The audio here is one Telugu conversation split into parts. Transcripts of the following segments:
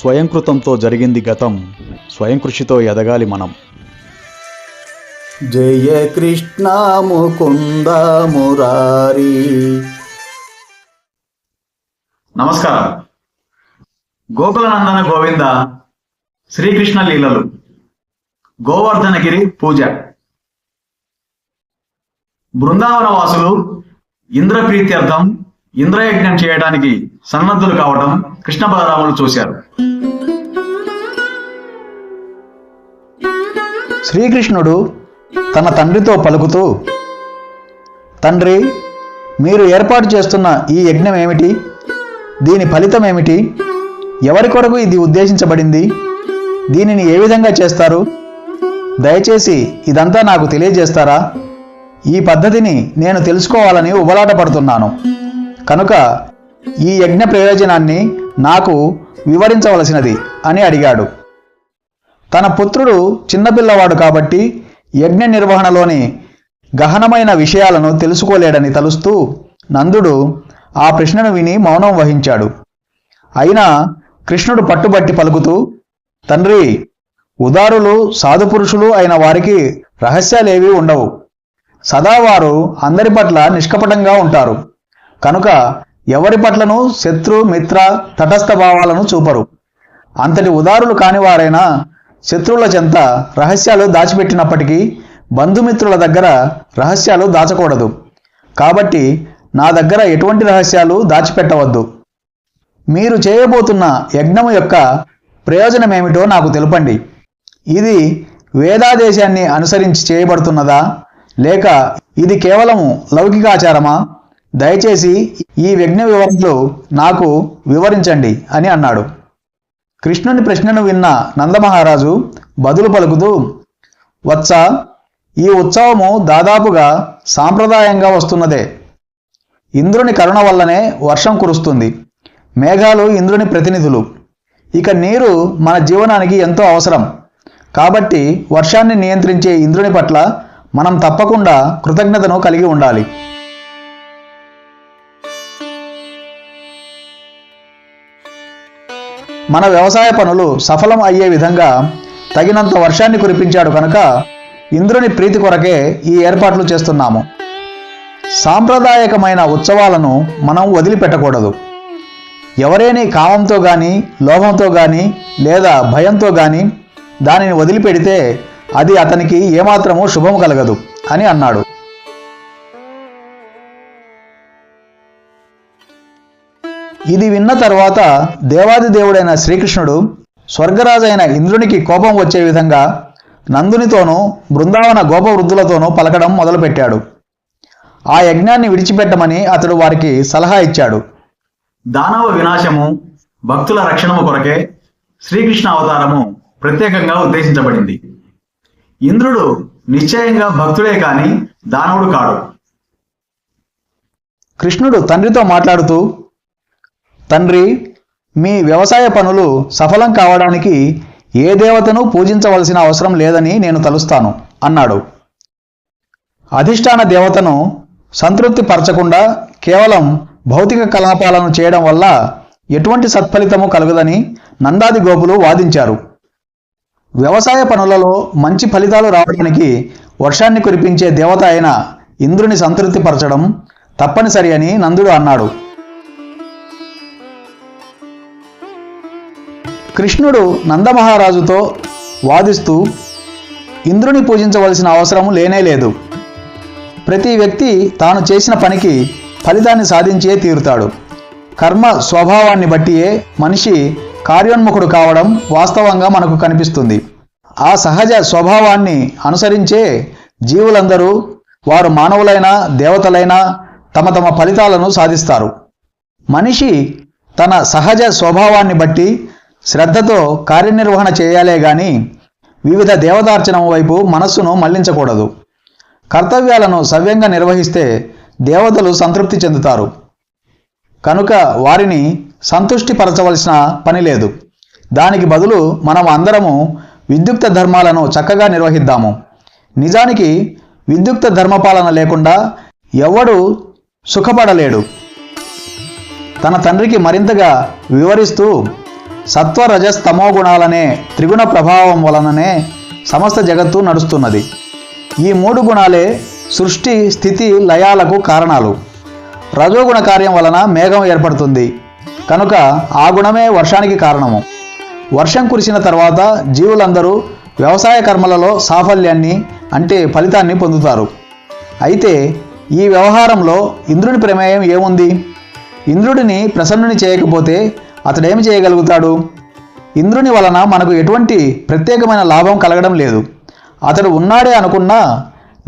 స్వయంకృతంతో జరిగింది గతం, స్వయం కృషితో ఎదగాలి మనం. జయ కృష్ణ ముకుంద మురారి. నమస్కారం. గోకులనందన గోవింద శ్రీకృష్ణ లీలలు, గోవర్ధనగిరి పూజ. బృందావన వాసులు ఇంద్రప్రీత్యర్థం ఇంద్రయజ్ఞం చేయడానికి సన్నద్ధులు కావటం కృష్ణ బలరాములు చూశారు. శ్రీకృష్ణుడు తన తండ్రితో పలుకుతూ, తండ్రి, మీరు ఏర్పాటు చేస్తున్న ఈ యజ్ఞం ఏమిటి? దీని ఫలితం ఏమిటి? ఎవరి కొరకు ఇది ఉద్దేశించబడింది? దీనిని ఏ విధంగా చేస్తారు? దయచేసి ఇదంతా నాకు తెలియజేస్తారా? ఈ పద్ధతిని నేను తెలుసుకోవాలని ఉబలాట పడుతున్నాను. కనుక ఈ యజ్ఞ ప్రయోజనాన్ని నాకు వివరించవలసినది అని అడిగాడు. తన పుత్రుడు చిన్నపిల్లవాడు కాబట్టి యజ్ఞ నిర్వహణలోని గహనమైన విషయాలను తెలుసుకోలేడని తలుస్తూ నందుడు ఆ ప్రశ్నను విని మౌనం వహించాడు. అయినా కృష్ణుడు పట్టుబట్టి పలుకుతూ, తండ్రి, ఉదారులు సాధుపురుషులు అయిన వారికి రహస్యాలేవీ ఉండవు. సదా వారు అందరి పట్ల నిష్కపటంగా ఉంటారు. కనుక ఎవరి పట్లను శత్రు మిత్ర తటస్థ భావాలను చూపరు. అంతటి ఉదారులు కానివారైనా శత్రువుల చెంత రహస్యాలు దాచిపెట్టినప్పటికీ బంధుమిత్రుల దగ్గర రహస్యాలు దాచకూడదు. కాబట్టి నా దగ్గర ఎటువంటి రహస్యాలు దాచిపెట్టవద్దు. మీరు చేయబోతున్న యజ్ఞము యొక్క ప్రయోజనమేమిటో నాకు తెలుపండి. ఇది వేదాదేశాన్ని అనుసరించి చేయబడుతున్నదా, లేక ఇది కేవలము లౌకికాచారమా? దయచేసి ఈ యజ్ఞ వివరణలు నాకు వివరించండి అని అన్నాడు. కృష్ణుని ప్రశ్నను విన్న నందమహారాజు బదులు పలుకుతూ, వత్స, ఈ ఉత్సవము దాదాపుగా సాంప్రదాయంగా వస్తున్నదే. ఇంద్రుని కరుణ వల్లనే వర్షం కురుస్తుంది. మేఘాలు ఇంద్రుని ప్రతినిధులు. ఇక నీరు మన జీవనానికి ఎంతో అవసరం. కాబట్టి వర్షాన్ని నియంత్రించే ఇంద్రుని పట్ల మనం తప్పకుండా కృతజ్ఞతను కలిగి ఉండాలి. మన వ్యవసాయ పనులు సఫలం అయ్యే విధంగా తగినంత వర్షాన్ని కురిపించాడు కనుక ఇంద్రుని ప్రీతి కొరకే ఈ ఏర్పాట్లు చేస్తున్నాము. సాంప్రదాయకమైన ఉత్సవాలను మనం వదిలిపెట్టకూడదు. ఎవరేని కామంతో కానీ, లోభంతో కానీ, లేదా భయంతో కానీ దానిని వదిలిపెడితే అది అతనికి ఏమాత్రమూ శుభం కలగదు అని అన్నాడు. ఇది విన్న తర్వాత దేవాది దేవుడైన శ్రీకృష్ణుడు స్వర్గరాజైన ఇంద్రునికి కోపం వచ్చే విధంగా నందునితోనూ బృందావన గోపవృద్ధులతోనూ పలకడం మొదలుపెట్టాడు. ఆ యజ్ఞాన్ని విడిచిపెట్టమని అతడు వారికి సలహా ఇచ్చాడు. దానవ వినాశము, భక్తుల రక్షణము కొరకే శ్రీకృష్ణ అవతారము ప్రత్యేకంగా ఉద్దేశించబడింది. ఇంద్రుడు నిశ్చయంగా భక్తుడే కాని దానవుడు కాడు. కృష్ణుడు తండ్రితో మాట్లాడుతూ, తండ్రి, మీ వ్యవసాయ పనులు సఫలం కావడానికి ఏ దేవతను పూజించవలసిన అవసరం లేదని నేను తలుస్తాను అన్నాడు. అధిష్టాన దేవతను సంతృప్తి పరచకుండా కేవలం భౌతిక కలాపాలను చేయడం వల్ల ఎటువంటి సత్ఫలితము కలుగదని నందాది గోపులు వాదించారు. వ్యవసాయ పనులలో మంచి ఫలితాలు రావడానికి వర్షాన్ని కురిపించే దేవత అయిన ఇంద్రుని సంతృప్తి పరచడం తప్పనిసరి అని నందుడు అన్నాడు. కృష్ణుడు నందమహారాజుతో వాదిస్తూ, ఇంద్రుని పూజించవలసిన అవసరం లేనేలేదు. ప్రతి వ్యక్తి తాను చేసిన పనికి ఫలితాన్ని సాధించే తీరుతాడు. కర్మ స్వభావాన్ని బట్టియే మనిషి కార్యోన్ముఖుడు కావడం వాస్తవంగా మనకు కనిపిస్తుంది. ఆ సహజ స్వభావాన్ని అనుసరించే జీవులందరూ, వారు మానవులైనా దేవతలైనా, తమ తమ ఫలితాలను సాధిస్తారు. మనిషి తన సహజ స్వభావాన్ని బట్టి శ్రద్ధతో కార్యనిర్వహణ చేయాలే గాని వివిధ దేవతార్చనం వైపు మనస్సును మళ్లించకూడదు. కర్తవ్యాలను సవ్యంగా నిర్వహిస్తే దేవతలు సంతృప్తి చెందుతారు. కనుక వారిని సంతుష్టిపరచవలసిన పని లేదు. దానికి బదులు మనం అందరము విద్యుక్త ధర్మాలను చక్కగా నిర్వహిద్దాము. నిజానికి విద్యుక్త ధర్మపాలన లేకుండా ఎవడు సుఖపడలేడు. తన తండ్రికి మరింతగా వివరిస్తూ, సత్వ రజస్ తమో గుణాలనే త్రిగుణ ప్రభావం వలననే సమస్త జగత్తు నడుస్తున్నది. ఈ 3 గుణాలే సృష్టి స్థితి లయాలకు కారణాలు. రజోగుణ కార్యం వలన మేఘం ఏర్పడుతుంది కనుక ఆ గుణమే వర్షానికి కారణము. వర్షం కురిసిన తర్వాత జీవులందరూ వ్యవసాయ కర్మలలో సాఫల్యాన్ని అంటే ఫలితాన్ని పొందుతారు. అయితే ఈ వ్యవహారంలో ఇంద్రుని ప్రమేయం ఏముంది? ఇంద్రుడిని ప్రసన్నుని చేయకపోతే అతడేమి చేయగలుగుతాడు? ఇంద్రుని వలన మనకు ఎటువంటి ప్రత్యేకమైన లాభం కలగడం లేదు. అతడు ఉన్నాడే అనుకున్నా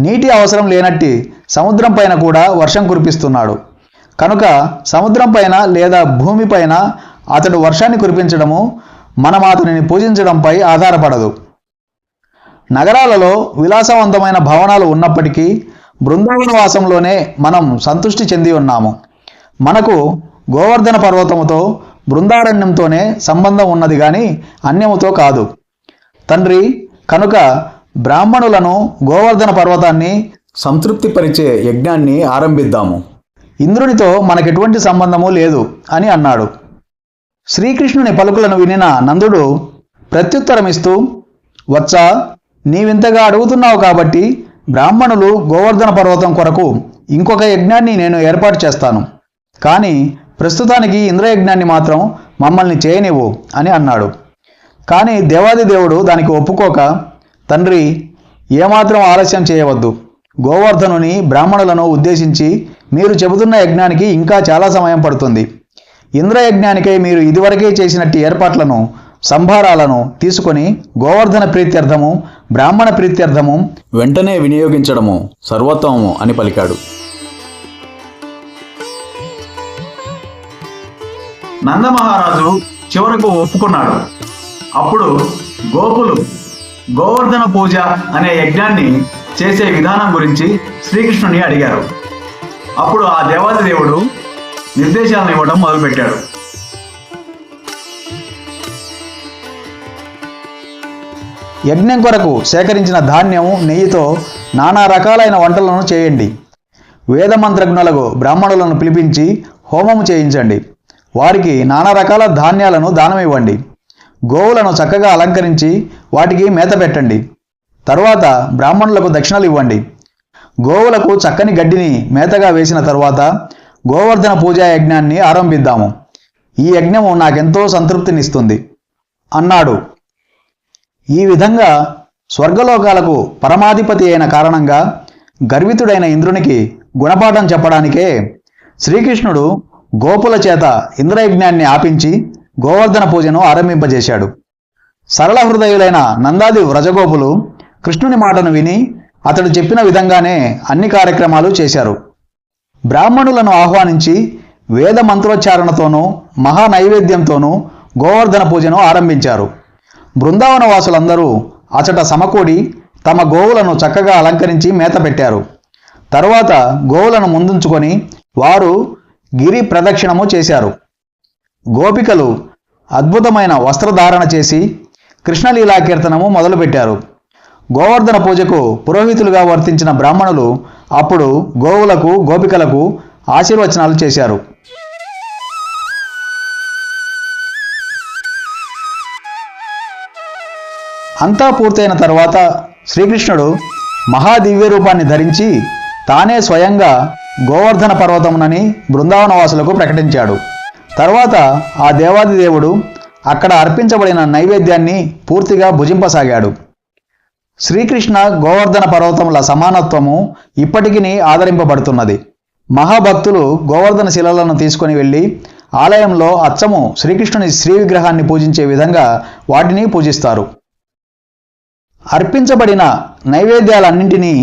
నీటి అవసరం లేనట్టి సముద్రం పైన కూడా వర్షం కురిపిస్తున్నాడు. కనుక సముద్రం పైన లేదా భూమిపైన అతడు వర్షాన్ని కురిపించడము మనం అతనిని పూజించడంపై ఆధారపడదు. నగరాలలో విలాసవంతమైన భవనాలు ఉన్నప్పటికీ బృందావన వాసంలోనే మనం సంతృష్టి చెంది ఉన్నాము. మనకు గోవర్ధన పర్వతముతో బృందారణ్యంతోనే సంబంధం ఉన్నది కానీ అన్యముతో కాదు. తండ్రి, కనుక బ్రాహ్మణులను గోవర్ధన పర్వతాన్ని సంతృప్తిపరిచే యజ్ఞాన్ని ఆరంభిద్దాము. ఇంద్రునితో మనకెటువంటి సంబంధము లేదు అని అన్నాడు. శ్రీకృష్ణుని పలుకులను వినిన నందుడు ప్రత్యుత్తరమిస్తూ, వత్సా, నీవింతగా అడుగుతున్నావు కాబట్టి బ్రాహ్మణులు గోవర్ధన పర్వతం కొరకు ఇంకొక యజ్ఞాన్ని నేను ఏర్పాటు చేస్తాను. కానీ ప్రస్తుతానికి ఇంద్రయజ్ఞాన్ని మాత్రం మమ్మల్ని చేయనివ్వు అని అన్నాడు. కానీ దేవాదిదేవుడు దానికి ఒప్పుకోక, తండ్రి, ఏమాత్రం ఆలస్యం చేయవద్దు. గోవర్ధనుని బ్రాహ్మణులను ఉద్దేశించి మీరు చెబుతున్న యజ్ఞానికి ఇంకా చాలా సమయం పడుతుంది. ఇంద్రయజ్ఞానికై మీరు ఇదివరకే చేసినట్టు ఏర్పాట్లను సంభారాలను తీసుకొని గోవర్ధన ప్రీత్యర్థము బ్రాహ్మణ ప్రీత్యర్థము వెంటనే వినియోగించడము సర్వోత్తమము అని పలికాడు. నందమహారాజు చివరకు ఒప్పుకున్నాడు. అప్పుడు గోపులు గోవర్ధన పూజ అనే యజ్ఞాన్ని చేసే విధానం గురించి శ్రీకృష్ణుని అడిగారు. అప్పుడు ఆ దేవాది దేవుడు నిర్దేశాలను ఇవ్వడం మొదలుపెట్టాడు. యజ్ఞం కొరకు సేకరించిన ధాన్యం నెయ్యితో నానా రకాలైన వంటలను చేయండి. వేదమంత్రజ్ఞులకు బ్రాహ్మణులను పిలిపించి హోమము చేయించండి. వారికి నానా రకాల ధాన్యాలను దానమివ్వండి. గోవులను చక్కగా అలంకరించి వాటికి మేత పెట్టండి. తరువాత బ్రాహ్మణులకు దక్షిణలు ఇవ్వండి. గోవులకు చక్కని గడ్డిని మేతగా వేసిన తరువాత గోవర్ధన పూజా యజ్ఞాన్ని ఆరంభిద్దాము. ఈ యజ్ఞము నాకెంతో సంతృప్తినిస్తుంది అన్నాడు. ఈ విధంగా స్వర్గలోకాలకు పరమాధిపతి అయిన కారణంగా గర్వితుడైన ఇంద్రునికి గుణపాఠం చెప్పడానికే శ్రీకృష్ణుడు గోపుల చేత ఇంద్రయజ్ఞాన్ని ఆపించి గోవర్ధన పూజను ఆరంభింపజేశాడు. సరళ హృదయులైన నందాది వ్రజగోపులు కృష్ణుని మాటను విని అతడు చెప్పిన విధంగానే అన్ని కార్యక్రమాలు చేశారు. బ్రాహ్మణులను ఆహ్వానించి వేద మంత్రోచ్చారణతోనూ మహానైవేద్యంతోనూ గోవర్ధన పూజను ఆరంభించారు. బృందావన వాసులందరూ అచట సమకూడి తమ గోవులను చక్కగా అలంకరించి మేత పెట్టారు. తరువాత గోవులను ముందుంచుకొని వారు గిరి ప్రదక్షిణము చేశారు. గోపికలు అద్భుతమైన వస్త్రధారణ చేసి కృష్ణలీలా కీర్తనము మొదలుపెట్టారు. గోవర్ధన పూజకు పురోహితులుగా వర్తించిన బ్రాహ్మణులు అప్పుడు గోవులకు గోపికలకు ఆశీర్వచనాలు చేశారు. అంతా పూర్తయిన తర్వాత శ్రీకృష్ణుడు మహాదివ్య రూపాన్ని ధరించి తానే స్వయంగా గోవర్ధన పర్వతమునని బృందావనవాసులకు ప్రకటించాడు. తర్వాత ఆ దేవాదిదేవుడు అక్కడ అర్పించబడిన నైవేద్యాన్ని పూర్తిగా భుజింపసాగాడు. శ్రీకృష్ణ గోవర్ధన పర్వతముల సమానత్వము ఇప్పటికీ ఆదరింపబడుతున్నది. మహాభక్తులు గోవర్ధన శిలలను తీసుకొని వెళ్ళి ఆలయంలో అచ్చము శ్రీకృష్ణుని శ్రీ విగ్రహాన్ని పూజించే విధంగా వాటిని పూజిస్తారు. అర్పించబడిన నైవేద్యాలన్నింటినీ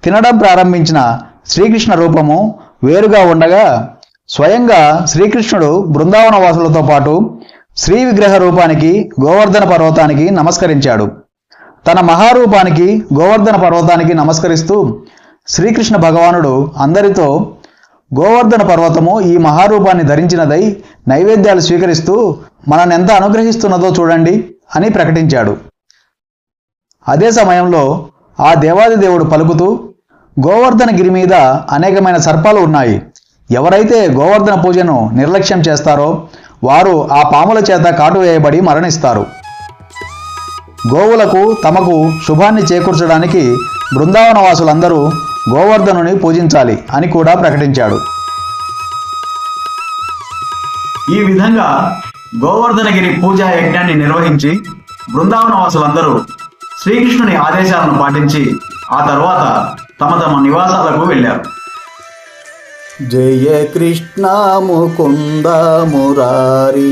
తినడం ప్రారంభించిన శ్రీకృష్ణ రూపము వేరుగా ఉండగా స్వయంగా శ్రీకృష్ణుడు బృందావన వాసులతో పాటు శ్రీ విగ్రహ రూపానికి గోవర్ధన పర్వతానికి నమస్కరించాడు. తన మహారూపానికి గోవర్ధన పర్వతానికి నమస్కరిస్తూ శ్రీకృష్ణ భగవానుడు అందరితో గోవర్ధన పర్వతము ఈ మహారూపాన్ని ధరించినదై నైవేద్యాలు స్వీకరిస్తూ మననెంత అనుగ్రహిస్తున్నదో చూడండి అని ప్రకటించాడు. అదే సమయంలో ఆ దేవాదిదేవుడు పలుకుతూ, గోవర్ధన గిరి మీద అనేకమైన సర్పాలు ఉన్నాయి. ఎవరైతే గోవర్ధన పూజను నిర్లక్ష్యం చేస్తారో వారు ఆ పాముల చేత కాటు వేయబడి మరణిస్తారు. గోవులకు తమకు శుభాన్ని చేకూర్చడానికి బృందావనవాసులందరూ గోవర్ధనుని పూజించాలి అని కూడా ప్రకటించాడు. ఈ విధంగా గోవర్ధనగిరి పూజా యజ్ఞాన్ని నిర్వహించి బృందావనవాసులందరూ శ్రీకృష్ణుని ఆదేశాలను పాటించి ఆ తర్వాత తమ తమ నివాసాలకు వెళ్ళారు. జయ కృష్ణ ముకుంద మురారి